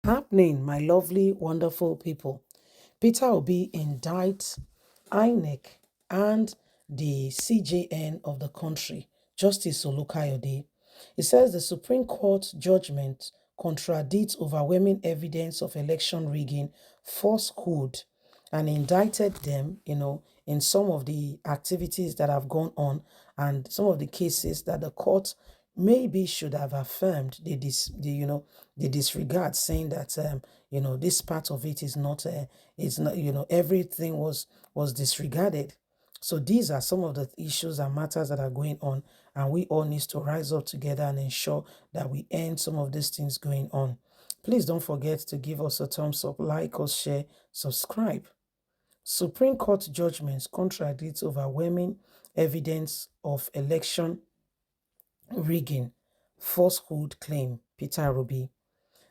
happening, my lovely, wonderful people? Peter Obi indicts Inec and the CJN of the country, Justice Olukayode. It says the Supreme Court judgment contradicts overwhelming evidence of election rigging, falsehood, and indicted them, in some of the activities that have gone on and some of the cases that the court maybe should have affirmed. They disregard, saying that this part of it is not, everything was disregarded. So these are some of the issues and matters that are going on, and we all need to rise up together and ensure that we end some of these things going on. Please don't forget to give us a thumbs up, like us, share, subscribe. Supreme Court judgments contradict overwhelming evidence of election rigging, falsehood claim, Peter Obi.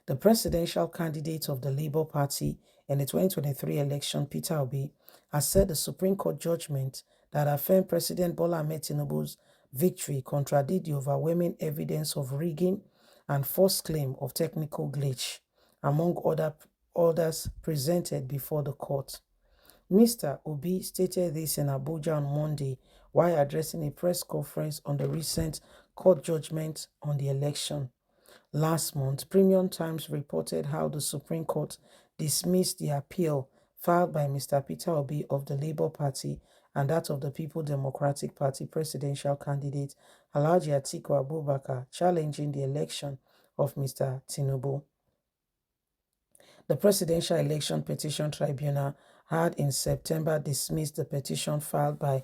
The presidential candidate of the Labour Party in the 2023 election, Peter Obi, has said the Supreme Court judgment that affirmed President Bola Ahmed Tinubu's victory contradict the overwhelming evidence of rigging and false claim of technical glitch, among others presented before the court. Mr. Obi stated this in Abuja on Monday while addressing a press conference on the recent court judgment on the election. Last month, Premium Times reported how the Supreme Court dismissed the appeal filed by Mr. Peter Obi of the Labour Party and that of the People Democratic Party presidential candidate Alhaji Atiku Abubakar challenging the election of Mr. Tinubu. The Presidential Election Petition Tribunal had in September dismissed the petition filed by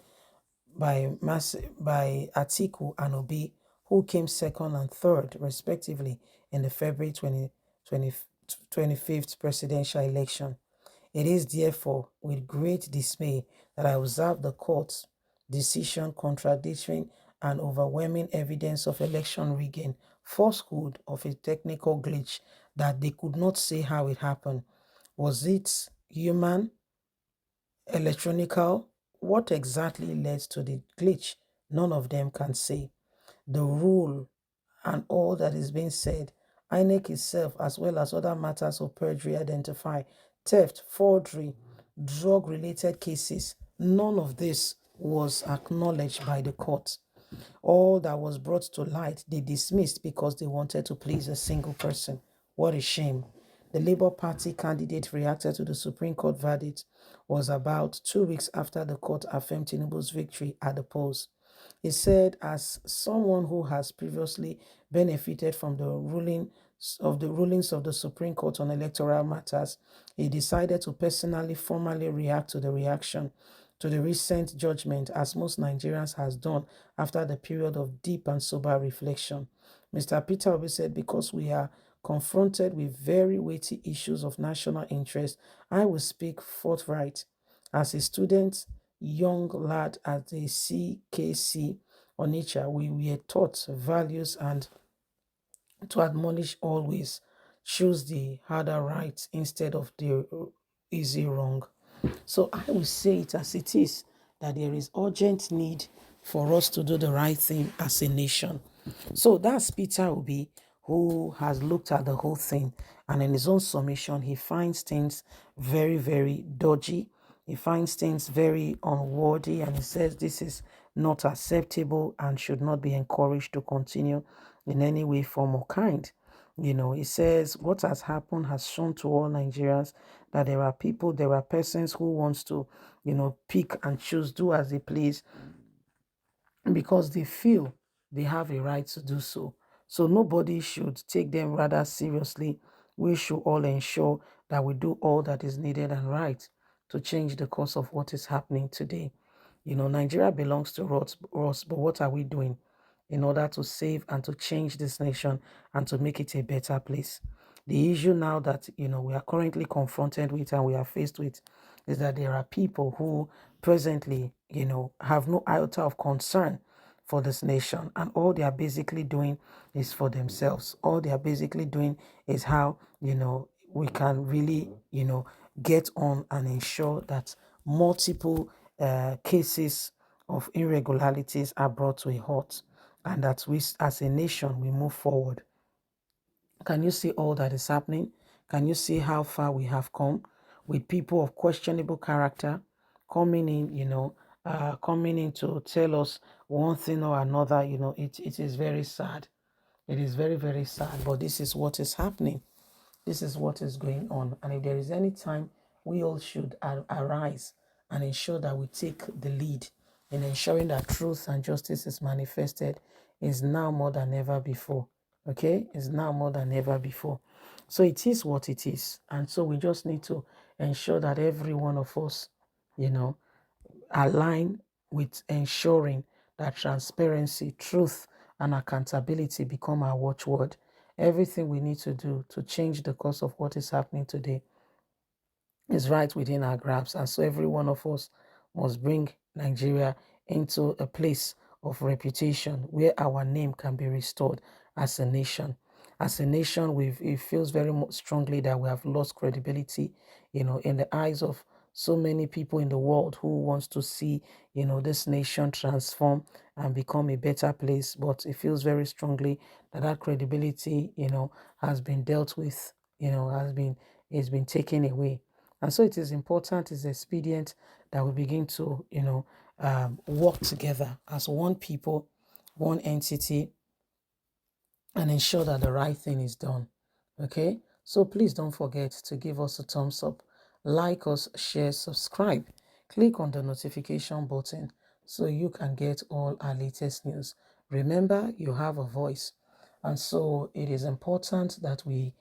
Atiku and Obi, who came second and third, respectively, in the February 25th presidential election. It is therefore with great dismay that I observe the court's decision contradicting and overwhelming evidence of election rigging, falsehood of a technical glitch that they could not say how it happened. Was it human, electronical? What exactly led to the glitch? None of them can say. The rule and all that is being said, Inec itself, as well as other matters of perjury, identify theft, forgery, drug-related cases. None of this was acknowledged by the court. All that was brought to light, they dismissed because they wanted to please a single person. What a shame. The Labour Party candidate reacted to the Supreme Court verdict was about 2 weeks after the court affirmed Tinubu's victory at the polls. He said, as someone who has previously benefited from the rulings of the Supreme Court on electoral matters, he decided to personally, formally react to the recent judgment, as most Nigerians has done after the period of deep and sober reflection. Mr. Peter Obi said, because we are confronted with very weighty issues of national interest, I will speak forthright. As a student, young lad at the CKC Onitsha, we were taught values and to admonish always, choose the harder right instead of the easy wrong. So I will say it as it is, that there is urgent need for us to do the right thing as a nation. So that's Peter Obi, who has looked at the whole thing, and in his own summation, he finds things very, very dodgy. He finds things very unworthy, and he says this is not acceptable and should not be encouraged to continue in any way, form, or kind. He says what has happened has shown to all Nigerians that there are persons who wants to, pick and choose, do as they please, because they feel they have a right to do so. So nobody should take them rather seriously. We should all ensure that we do all that is needed and right to change the course of what is happening today. Nigeria belongs to us, but what are we doing in order to save and to change this nation and to make it a better place? The issue now that, we are currently confronted with and we are faced with is that there are people who presently, have no iota of concern for this nation, and all they are basically doing is for themselves. All they are basically doing is how, we can really, get on and ensure that multiple cases of irregularities are brought to a halt, and that we, as a nation, we move forward. Can you see all that is happening? Can you see how far we have come with people of questionable character coming in, coming in to tell us one thing or another? It is very sad. It is very, very sad, but this is what is happening. This is what is going on. And if there is any time we all should arise and ensure that we take the lead in ensuring that truth and justice is manifested, is now more than ever before. Okay? Is now more than ever before. So it is what it is. And so we just need to ensure that every one of us, align with ensuring that transparency, truth, and accountability become our watchword. Everything we need to do to change the course of what is happening today is right within our grasp. And so every one of us must bring Nigeria into a place of reputation where our name can be restored as a nation. As a nation, it feels very strongly that we have lost credibility, in the eyes of so many people in the world who wants to see, this nation transform and become a better place. But it feels very strongly that credibility, has been dealt with, has been taken away. And so it is important, it's expedient that we begin to, work together as one people, one entity, and ensure that the right thing is done. Okay? So please don't forget to give us a thumbs up, like us, share, subscribe. Click on the notification button so you can get all our latest news. Remember, you have a voice. And so it is important that we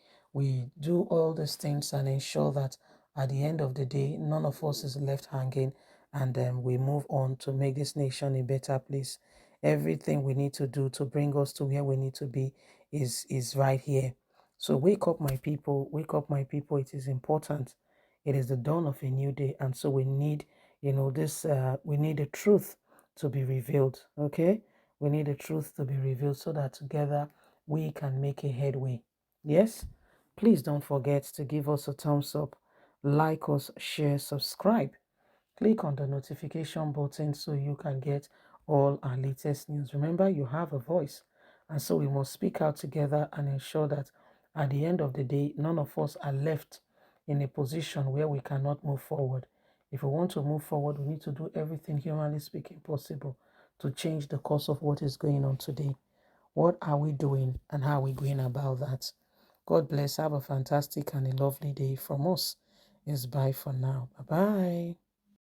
do all these things and ensure that at the end of the day, none of us is left hanging, and we move on to make this nation a better place. Everything we need to do to bring us to where we need to be is right here. So wake up, my people. Wake up, my people. It is important. It is the dawn of a new day, and so we need, this. We need the truth to be revealed. Okay, we need the truth to be revealed so that together we can make a headway. Yes. Please don't forget to give us a thumbs up, like us, share, subscribe. Click on the notification button so you can get all our latest news. Remember, you have a voice, and so we must speak out together and ensure that at the end of the day, none of us are left in a position where we cannot move forward. If we want to move forward, we need to do everything humanly speaking possible to change the course of what is going on today. What are we doing and how are we going about that? God bless. Have a fantastic and a lovely day from us. It's bye for now. Bye-bye.